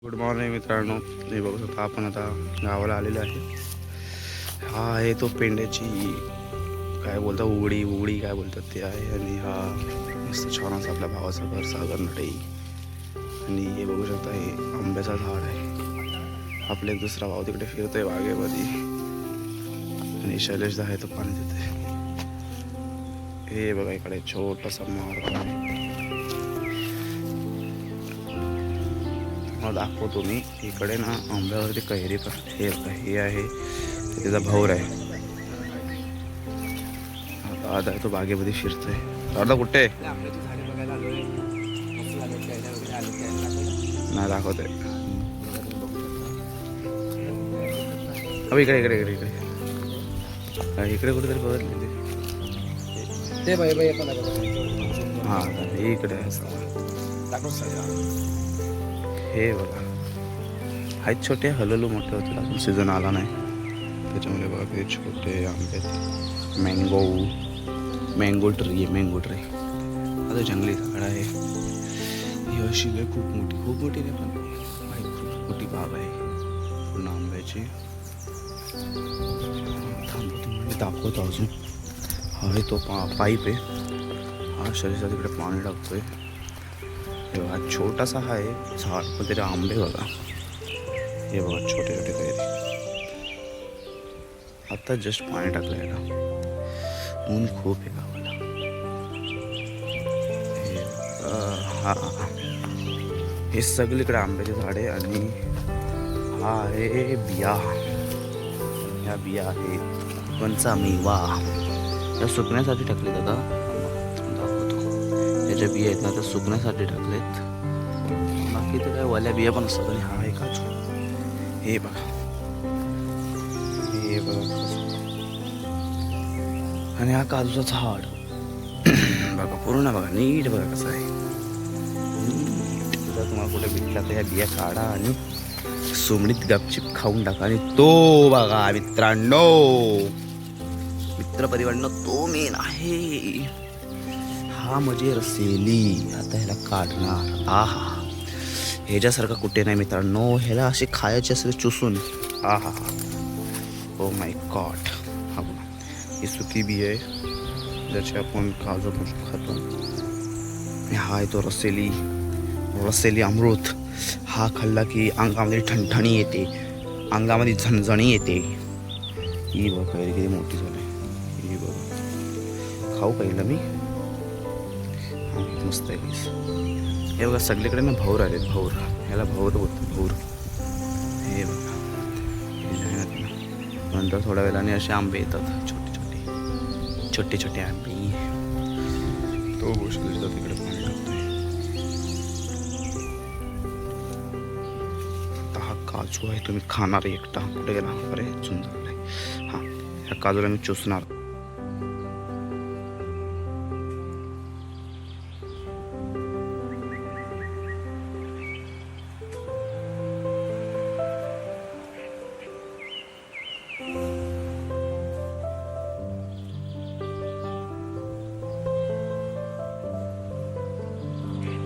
Good morning मित्रांनो. हे बघू शकता आपण आता गावाला आलेलो आहे. हा आहे तो पेंड्याची काय बोलतात उघडी काय बोलतात ते आहे. आणि हा मस्त छान असा आपल्या भावाचा घर सागर नटई. आणि हे बघू शकता हे आंब्याचा झाड आहे. आपले दुसरा भाव तिकडे फिरतोय बागेमध्ये. आणि शैलेश आहे तो पाणी देते. हे बघा इकडे छोटासा मार्ग आहे. दाखवतो मी इकडे ना आंब्यावरती कैरी पण हे आहे त्याचा भाऊर आहे. आता तो बागेमध्ये शिरतोय. दादा कुठे नाही दाखवतोय. इकडे इकडे इकडे इकडे इकडे कुठेतरी बघितले ते हा इकडे हे बघा आहेत छोटे हललू मोठे होते. अजून सीझन आला नाही त्याच्यामुळे बघा किती छोटे आंबे. मँगो ट्री आता जंगली झाड आहे. ही अशी खूप मोठी नाही पण खूप मोठी बाग आहे पूर्ण आंब्याची. दाखवतो अजून हा तो पाईप आहे. हा शरीरात तिकडे पाणी टाकतोय. हे बघा छोटासा हा आहे झाड पण त्याचे आंबे बघा. हे बघा छोटे छोटे कैरी. आता जस्ट पाणी टाकलंय ना. ऊन खूप आहे गावाला. हा हे सगळीकडे आंब्याचे झाड आहे. आणि हा आहे बिया. ह्या बिया आहेत कोणचा मेवा. या सुकण्यासाठी टाकले दादा. ज्या बिया आहेत ना त्या सुकण्यासाठी टाकलेत. बाकी तर काय वाल्या बिया पण असतात. आणि हा आहे काजू. हे बघा आणि हा काजूचा झाड बघा पूर्ण बघा नीट बघा कसं आहे. जर तुम्हाला कुठे भेटला तर ह्या बिया काढा आणि सोमणीत गपचिप खाऊन टाका. आणि तो बघा मित्रपरिवारांनो तो मेन आहे. हा म्हणजे रसेली. आता ह्याला काढणार. आहा ह्याच्यासारखा कुठे नाही मित्रांनो. ह्याला असे खायचे असेल चुसून. आहा ओ माय गॉड. हा बघा ही सुकी बी आहे ज्याची आपण काजू पण खातो. हा आहे तो रसेली अमृत. हा खाल्ला की अंगामध्ये ठणठणी येते, अंगामध्ये झणझणी येते. ही बघ कैरी किती मोठी झाली. ही बघ खाऊ पहिलं मी. मस्त आहे. हे बघा सगळीकडे ना भाऊर आले. ह्याला भाऊर बोलतो भाऊर. हे बघा नंतर थोड्या वेळाने असे आंबे येतात छोटे छोटे आंबे. तो गोष्ट तिकडे पाणी टाकतोय. आता हा काजू आहे तुम्ही खाणार एकटा. कुठे गेला अरे झुंजला. हा ह्या काजूला मी चुसणार.